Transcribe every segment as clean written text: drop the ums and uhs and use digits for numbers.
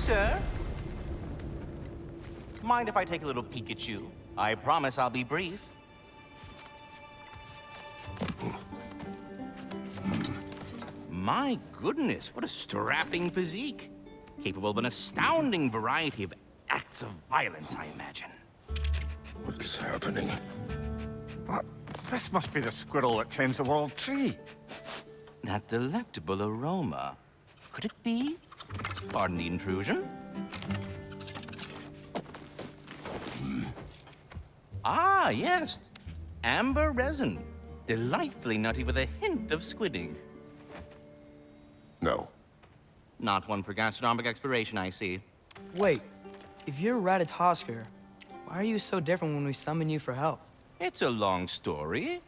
sir. Mind if I take a little peek at you? I promise I'll be brief. My goodness, what a strapping physique. Capable of an astounding variety of acts of violence, I imagine. What is happening? What? This must be the squirrel that tends the world tree. That delectable aroma. Could it be? Pardon the intrusion. Ah, yes. Amber resin. Delightfully nutty with a hint of squidding. No. Not one for gastronomic exploration, I see. Wait, if you're Ratatosker, why are you so different when we summon you for help? It's a long story.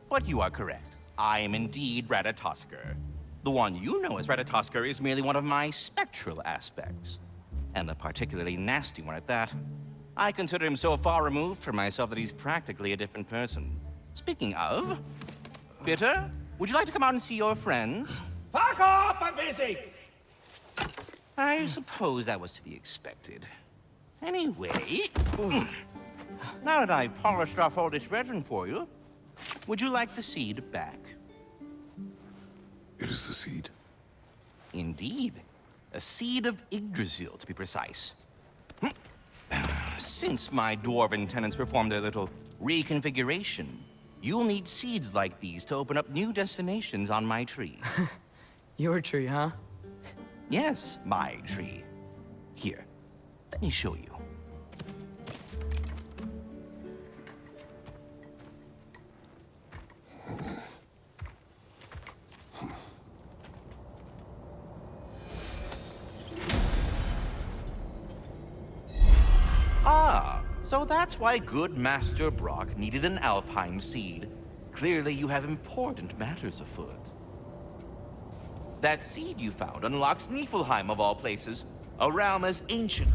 But you are correct. I am indeed Ratatosker. The one you know as Ratatosker is merely one of my spectral aspects. And a particularly nasty one at that. I consider him so far removed from myself that he's practically a different person. Speaking of, Bitter, would you like to come out and see your friends? Fuck off! I'm busy! I suppose that was to be expected. Anyway, now that I've polished off all this resin for you, would you like the seed back? It is the seed. Indeed. A seed of Yggdrasil, to be precise. Since my dwarven tenants performed their little reconfiguration, you'll need seeds like these to open up new destinations on my tree. Your tree, huh? Yes, my tree. Here, let me show you. Ah, so that's why good Master Brock needed an Alpine seed. Clearly you have important matters afoot. That seed you found unlocks Niflheim of all places, a realm as ancient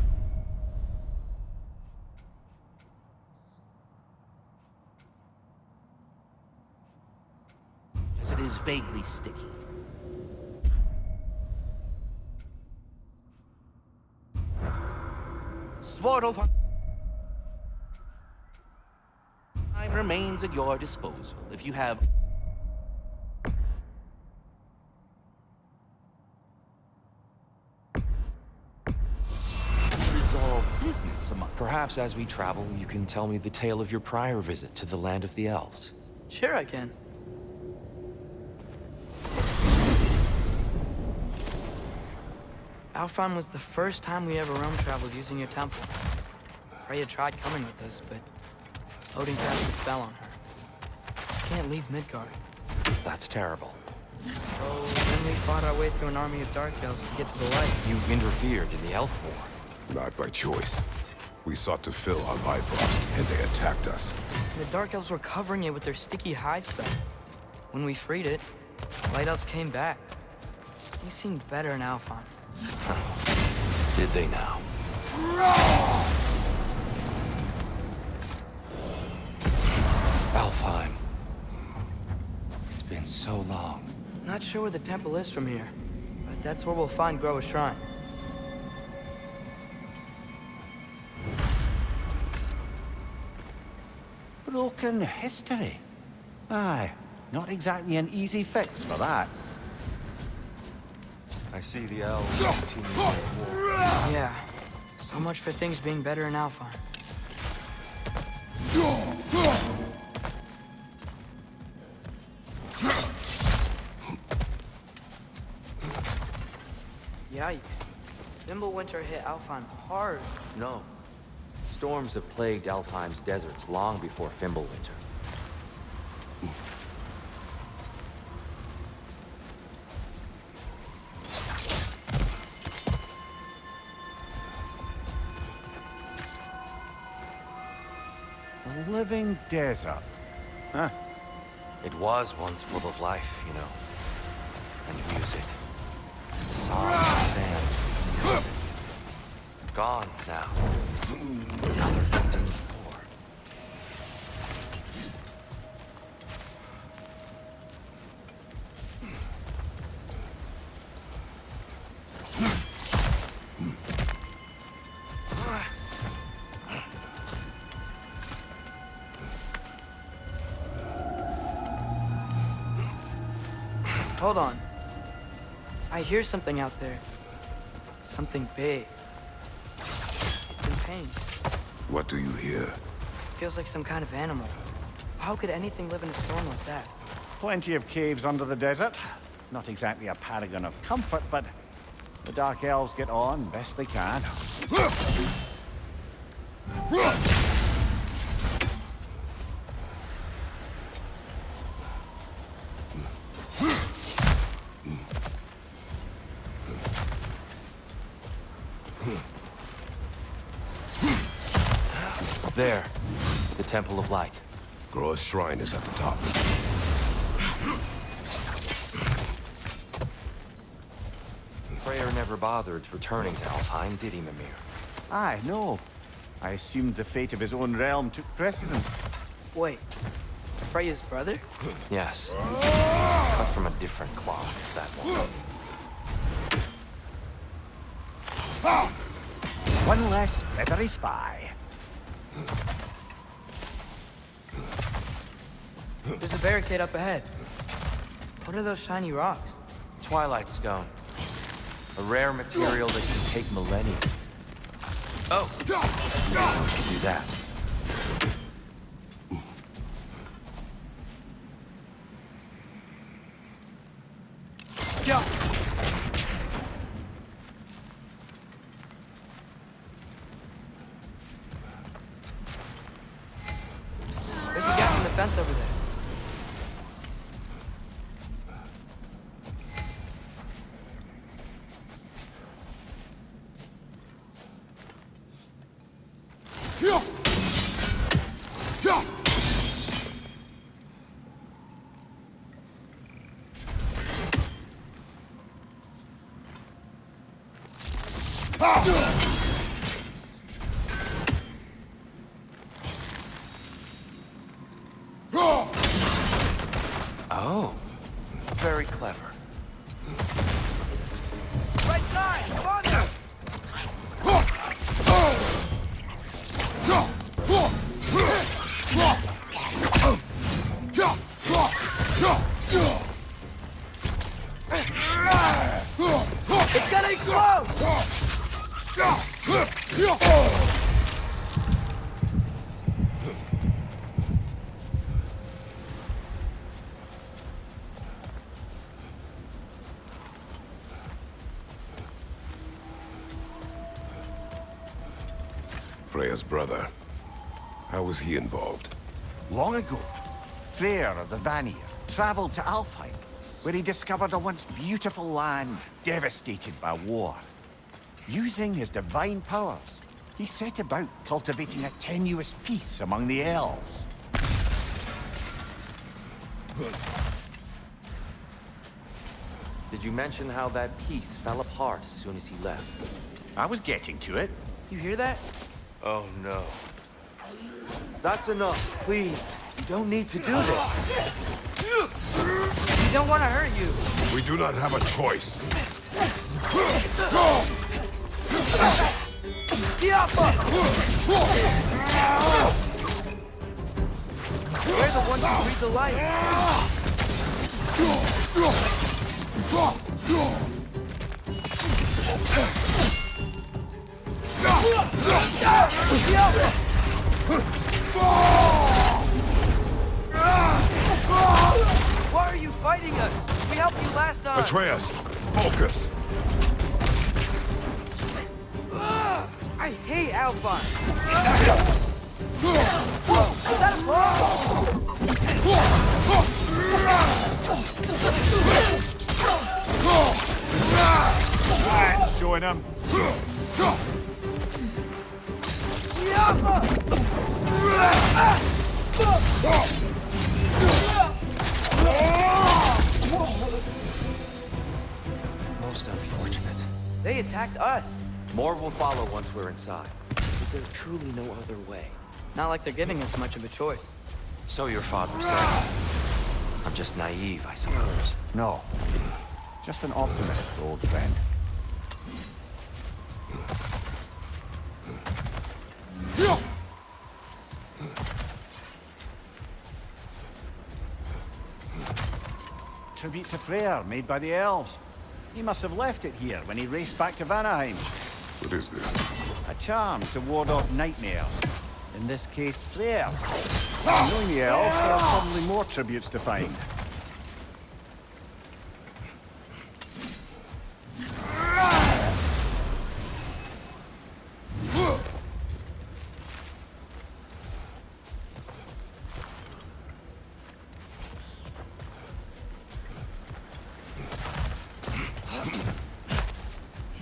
as it is vaguely sticky. Svartalfheim remains at your disposal if you have resolve business among. Perhaps as we travel, you can tell me the tale of your prior visit to the land of the elves. Sure I can. Alfheim was the first time we ever roam traveled using your temple. Freya tried coming with us, but Odin cast a spell on her. Can't leave Midgard. That's terrible. So then we fought our way through an army of dark elves to get to the light. You interfered in the elf war. Not by choice. We sought to fill our Bifrost, and they attacked us. The dark elves were covering it with their sticky hive spell. When we freed it, light elves came back. They seemed better in Alfheim. Oh, did they now? Alfheim. It's been so long. Not sure where the temple is from here, but that's where we'll find Groa's shrine. Broken history. Aye, not exactly an easy fix for that. I see the elves continue their war. Yeah, so much for things being better in Alfheim. Yikes. Fimbulwinter hit Alfheim hard. No. Storms have plagued Alfheim's deserts long before Fimbulwinter. A living desert. Huh. It was once full of life, you know. And music. The song of sand. Gone now. Another victim of war. Hold on. I hear something out there. Something big. It's in pain. What do you hear? Feels like some kind of animal. How could anything live in a storm like that? Plenty of caves under the desert. Not exactly a paragon of comfort, but the Dark Elves get on best they can. There, the Temple of Light. Groa's shrine is at the top. Freyr never bothered returning to Alfheim, did he, Mimir? Aye, no. I assumed the fate of his own realm took precedence. Wait, Freya's brother? Yes. Cut from a different cloth, that one. One less feathery spy. There's a barricade up ahead. What are those shiny rocks? Twilight Stone. A rare material that can take millennia. Oh! Do that. Yeah. There's a gap in the fence over there. Oh, very clever. Right side! Come on now! It's getting close! Freya's brother. How was he involved? Long ago, Freyr of the Vanir traveled to Alfheim, where he discovered a once beautiful land devastated by war. Using his divine powers, he set about cultivating a tenuous peace among the elves. Did you mention how that piece fell apart as soon as he left? I was getting to it. You hear that? Oh no. That's enough, please. You don't need to do this. We don't want to hurt you. We do not have a choice. We're the ones who breathe the light. Why are you fighting us? We helped you last time. Atreus, focus. I hate Alpha. Is that a blow? Right, showing him. Most unfortunate. They attacked us. More will follow once we're inside. Is there truly no other way? Not like they're giving us much of a choice. So your father said. I'm just naive, I suppose. No. Just an optimist, old friend. tribute to Freyr made by the elves. He must have left it here when he raced back to Vanaheim. What is this? A charm to ward off nightmares. In this case, Freyr. Knowing the elves, there are probably more tributes to find.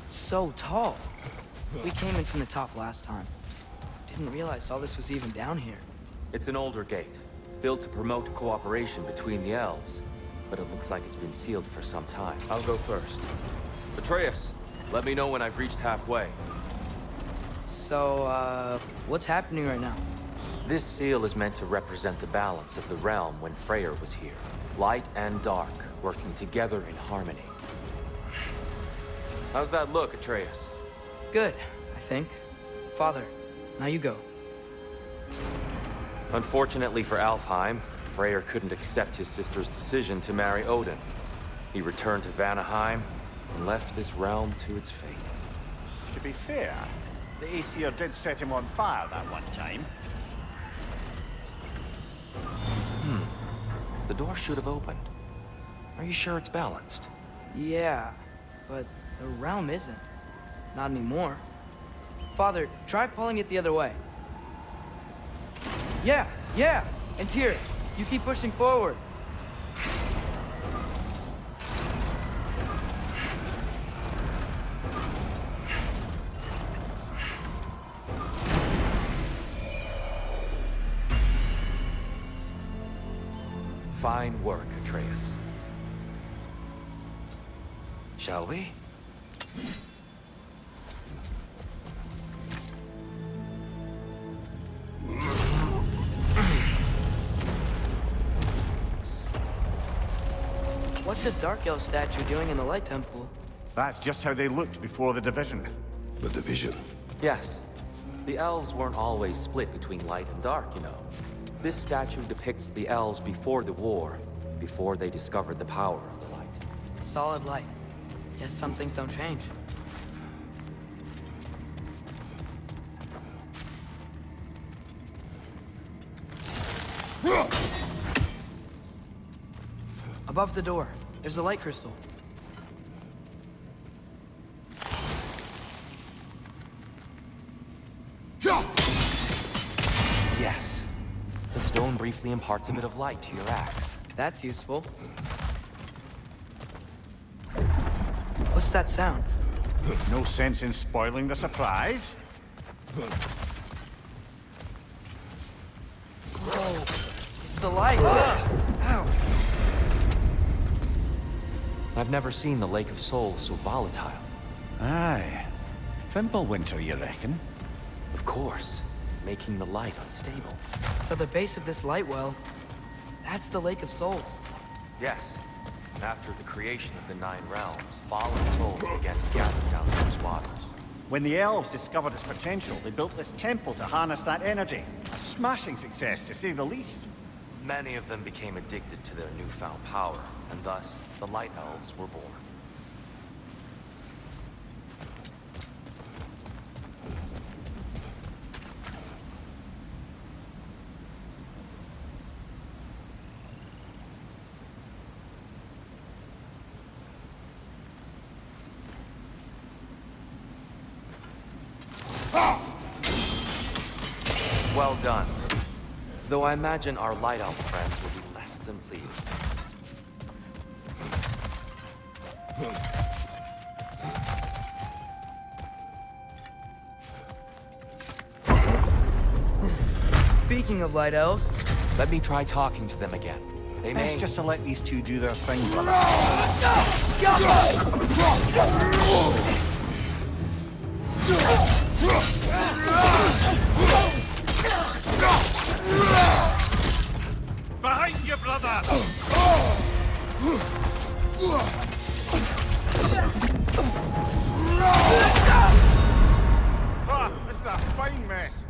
So tall. We came in from the top last time. Didn't realize all this was even down here. It's an older gate, built to promote cooperation between the elves. But it looks like it's been sealed for some time. I'll go first. Atreus, let me know when I've reached halfway. So, what's happening right now? This seal is meant to represent the balance of the realm when Freyr was here. Light and dark, working together in harmony. How's that look, Atreus? Good, I think. Father, now you go. Unfortunately for Alfheim, Freyr couldn't accept his sister's decision to marry Odin. He returned to Vanaheim and left this realm to its fate. To be fair, the Aesir did set him on fire that one time. The door should have opened. Are you sure it's balanced? Yeah, but the realm isn't. Not anymore. Father, try pulling it the other way. Yeah, and here, you keep pushing forward. Fine work, Atreus. Shall we? What's a Dark Elf statue doing in the Light Temple? That's just how they looked before the division. The division. Yes. The elves weren't always split between light and dark, you know. This statue depicts the elves before the war, before they discovered the power of the light. Solid light. Guess some things don't change. Above the door, there's a light crystal. Yes. The stone briefly imparts a bit of light to your axe. That's useful. What's that sound? No sense in spoiling the surprise. Whoa, it's the light. Ow. I've never seen the Lake of Souls so volatile. Aye. Fimbulwinter, you reckon? Of course, making the light unstable. So the base of this light well, that's the Lake of Souls. Yes. After the creation of the Nine Realms, fallen souls began to gather down those waters. When the elves discovered its potential, they built this temple to harness that energy. A smashing success, to say the least. Many of them became addicted to their newfound power, and thus, the Light Elves were born. Well done. Though I imagine our Light Elf friends will be less than pleased. Speaking of Light Elves... Let me try talking to them again. They may... Best just to let these two do their thing, brother. Behind you, brother! This is a fine mess.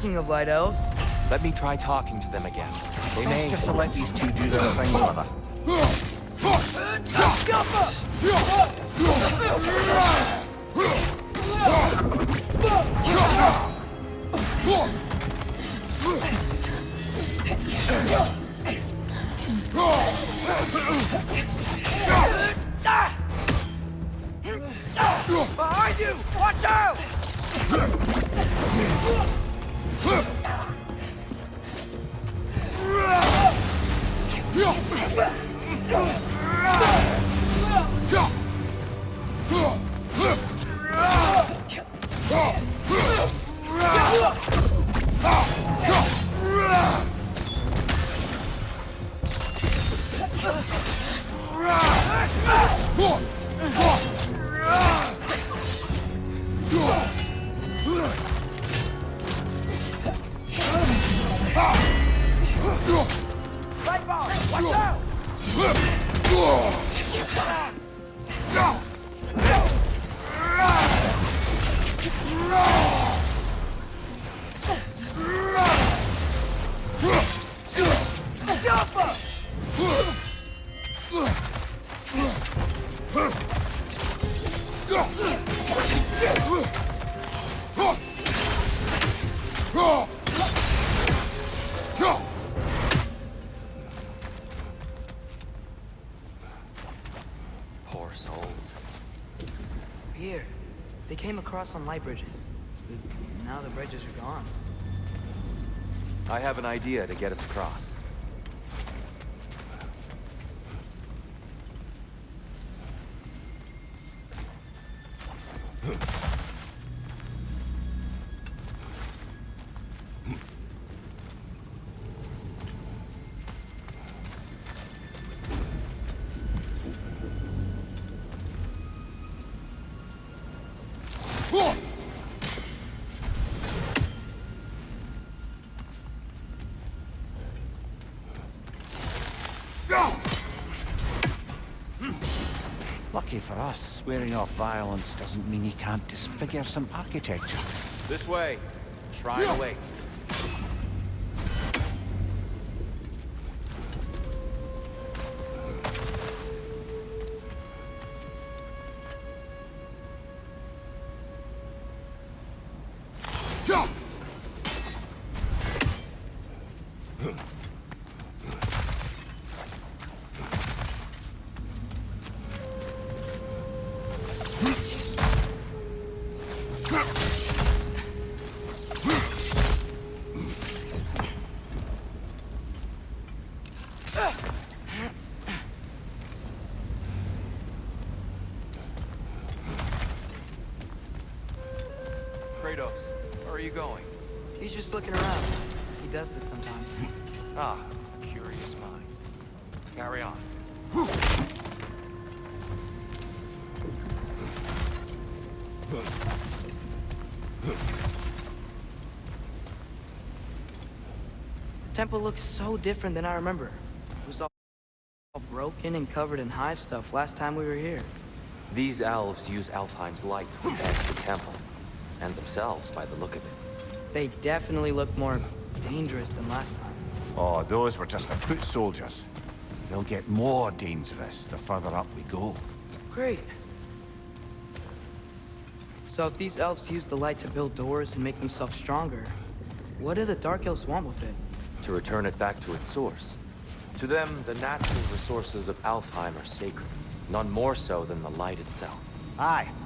Speaking of light elves, Let me try talking to them again. They Best may... just to let these two do their thing, brother. Behind you! Watch out! Right ball! Watch out! Poor souls. here, they came across on light bridges. But now the bridges are gone. I have an idea to get us across. Lucky for us, swearing off violence doesn't mean you can't disfigure some architecture. This way. Shrine awaits. Kratos, where are you going? He's just looking around. He does this sometimes. Ah, a curious mind. Carry on. The temple looks so different than I remember. It was all broken and covered in hive stuff last time we were here. These elves use Alfheim's light to enhance the temple, and themselves by the look of it. They definitely look more dangerous than last time. Oh, those were just the foot soldiers. They'll get more dangerous the further up we go. Great. So if these elves use the light to build doors and make themselves stronger, what do the Dark Elves want with it? To return it back to its source. To them, the natural resources of Alfheim are sacred, none more so than the light itself. Aye,